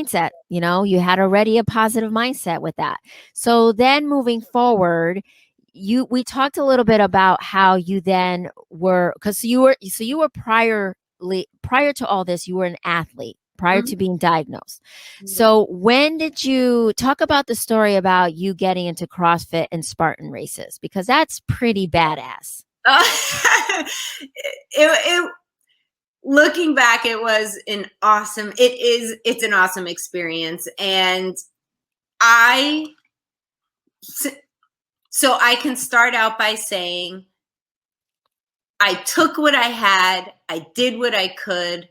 mindset. You had already a positive mindset with that. So then moving forward, we talked a little bit about how you then were, because you were prior to all this, you were an athlete prior to being diagnosed. So when did you talk about the story about you getting into CrossFit and Spartan races? Because that's pretty badass. Looking back, it's an awesome experience. And so I can start out by saying I took what I had, I did what I could,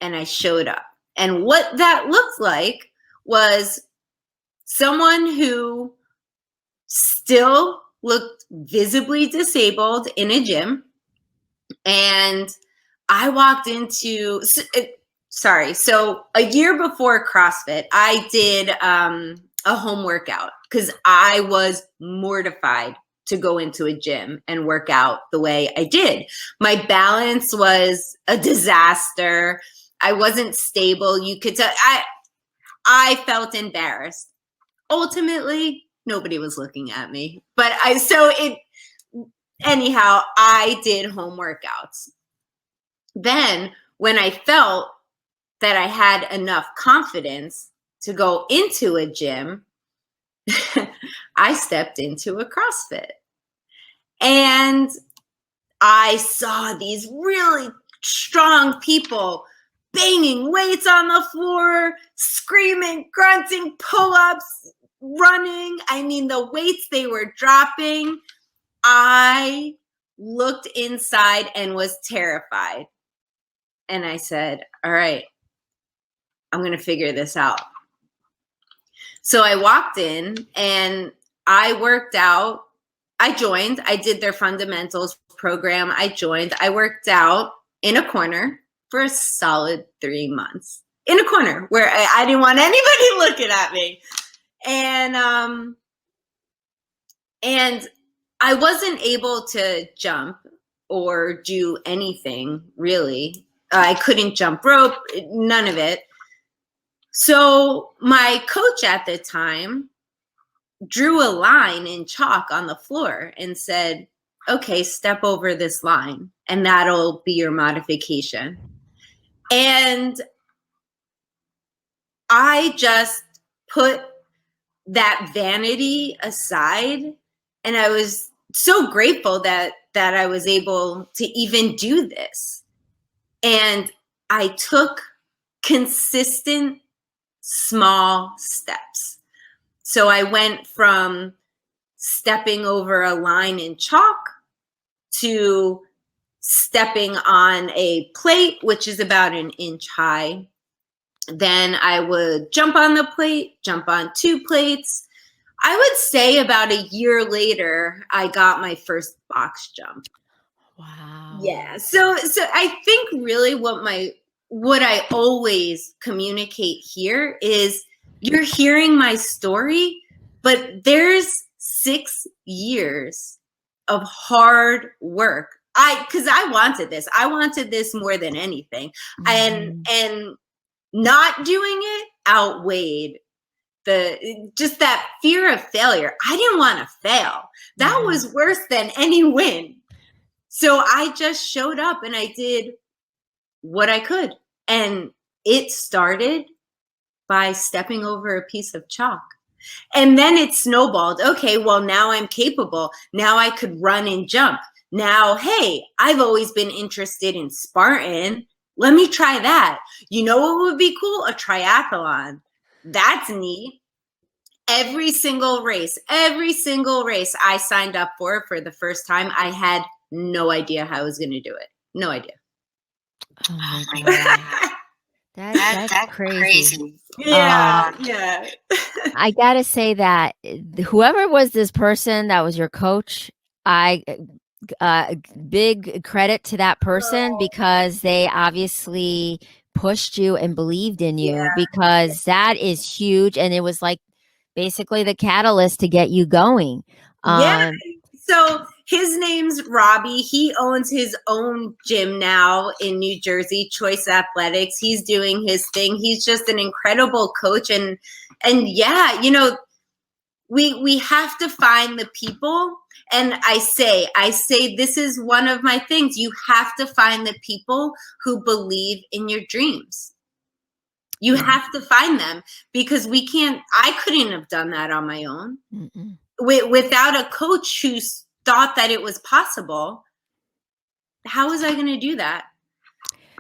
and I showed up. And what that looked like was someone who still looked visibly disabled in a gym. And I walked into, so a year before CrossFit, I did a home workout because I was mortified to go into a gym and work out the way I did. My balance was a disaster. I wasn't stable. You could tell. I felt embarrassed. Ultimately, nobody was looking at me. But anyhow, I did home workouts. Then when I felt that I had enough confidence to go into a gym, I stepped into a CrossFit. And I saw these really strong people banging weights on the floor, screaming, grunting, pull-ups, running. I mean, the weights they were dropping, I looked inside and was terrified. And I said, all right, I'm going to figure this out. So I walked in and I worked out. I joined. I did their fundamentals program. I joined. I worked out in a corner for a solid 3 months. In a corner where I didn't want anybody looking at me. And I wasn't able to jump or do anything, really. I couldn't jump rope, none of it. So my coach at the time drew a line in chalk on the floor and said, okay, step over this line and that'll be your modification. And I just put that vanity aside, and I was so grateful that I was able to even do this. And I took consistent small steps. So I went from stepping over a line in chalk to stepping on a plate, which is about 1 inch high. Then I would jump on the plate, jump on 2 plates. I would say about a year later, I got my first box jump. Wow. Yeah. So I think really what I always communicate here is you're hearing my story, but there's 6 years of hard work. Because I wanted this. I wanted this more than anything. Mm-hmm. And not doing it outweighed just that fear of failure. I didn't want to fail. That was worse than any win. So I just showed up and I did what I could. And it started by stepping over a piece of chalk. And then it snowballed. Okay, well, now I'm capable. Now I could run and jump. Now, hey, I've always been interested in Spartan. Let me try that. You know what would be cool? A triathlon. That's neat. Every single race I signed up for the first time, I had no idea how I was going to do it. No idea. Oh my God. That's crazy. Yeah. I got to say that whoever was this person that was your coach, big credit to that person because they obviously pushed you and believed in you because that is huge. And it was like basically the catalyst to get you going. So his name's Robbie. He owns his own gym now in New Jersey, Choice Athletics. He's doing his thing. He's just an incredible coach. And yeah, you know, we have to find the people. And I say this is one of my things. You have to find the people who believe in your dreams. You have to find them, because I couldn't have done that on my own. Without a coach who thought that it was possible. How was I going to do that?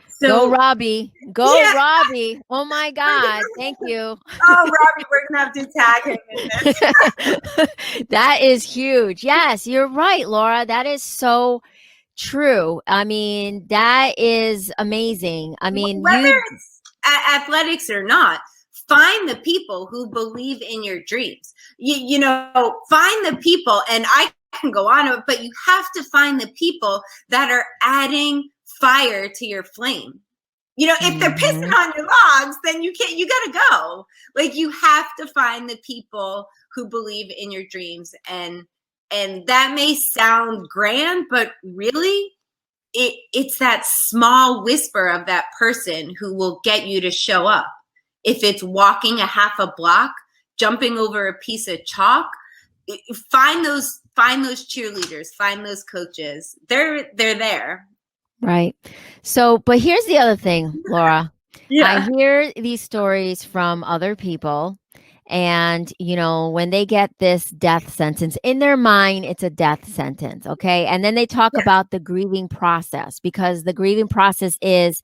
So, go Robbie. Go yeah. Robbie. Oh my God. Thank you. Oh, Robbie, we're going to have to tag him in this. That is huge. Yes, you're right, Laura. That is so true. I mean, that is amazing. I mean, whether it's athletics or not, find the people who believe in your dreams. You know, find the people, and I can go on, but you have to find the people that are adding fire to your flame. You know, if they're pissing on your logs, then you gotta go. Like, you have to find the people who believe in your dreams. And that may sound grand, but really it's that small whisper of that person who will get you to show up. If it's walking a half a block, jumping over a piece of chalk, find those cheerleaders, find those coaches. They're there. Right. So, but here's the other thing, Laura. Yeah. I hear these stories from other people, and, you know, when they get this death sentence in their mind, it's a death sentence. Okay. And then they talk about the grieving process, because the grieving process is,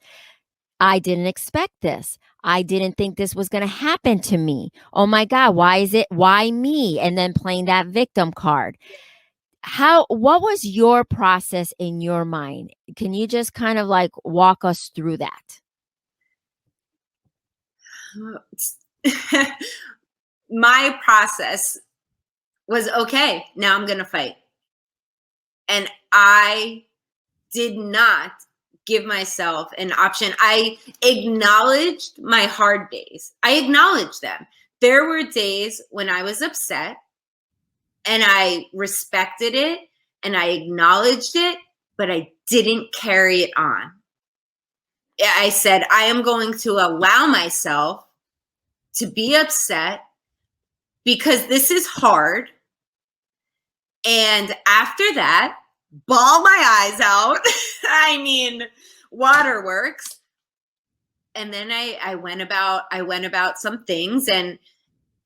I didn't expect this. I didn't think this was going to happen to me. Oh my God. Why me? And then playing that victim card. What was your process in your mind? Can you just kind of like walk us through that? My process was, okay, now I'm going to fight. And I did not give myself an option. I acknowledged my hard days. I acknowledged them. There were days when I was upset, and I respected it and I acknowledged it, but I didn't carry it on. I said, I am going to allow myself to be upset because this is hard. And after that, bawl my eyes out. I mean, waterworks. And then I went about some things, and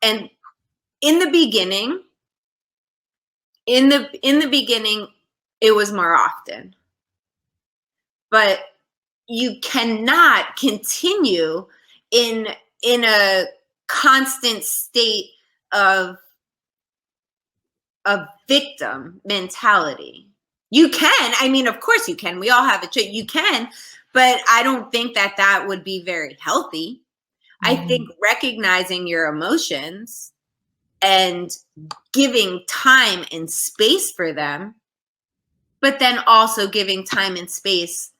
in the beginning, it was more often. But you cannot continue in a constant state of a victim mentality. You can, I mean, of course you can. We all have a choice. You can, but I don't think that would be very healthy. I think recognizing your emotions and giving time and space for them, but then also giving time and space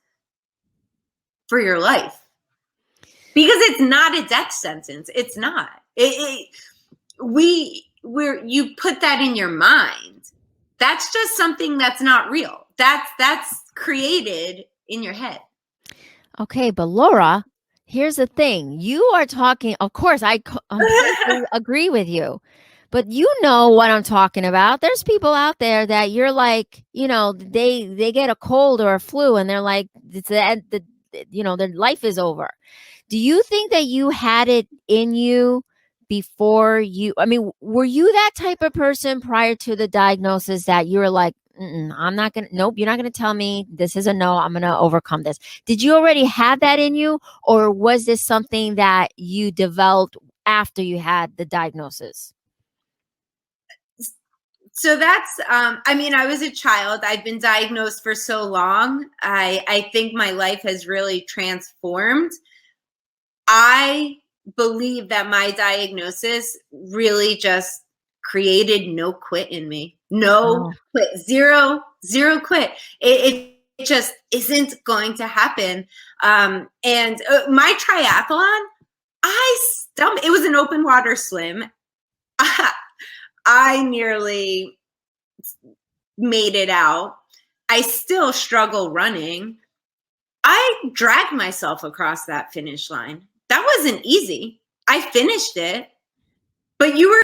for your life. Because it's not a death sentence. It's not. You put that in your mind. That's just something that's not real. That's created in your head. Okay, but Laura, here's the thing. You are talking, of course, I completely agree with you. But you know what I'm talking about. There's people out there that you're like, you know, they get a cold or a flu and they're like, their life is over. Do you think that you had it in you before were you that type of person prior to the diagnosis that you were like, nope, you're not going to tell me this is a no, I'm going to overcome this. Did you already have that in you, or was this something that you developed after you had the diagnosis? So that's, I was a child. I've been diagnosed for so long. I think my life has really transformed. I believe that my diagnosis really just created no quit in me. No quit, zero quit. It just isn't going to happen. And my triathlon, it was an open water swim. I nearly made it out. I still struggle running. I dragged myself across that finish line. That wasn't easy. I finished it, but you were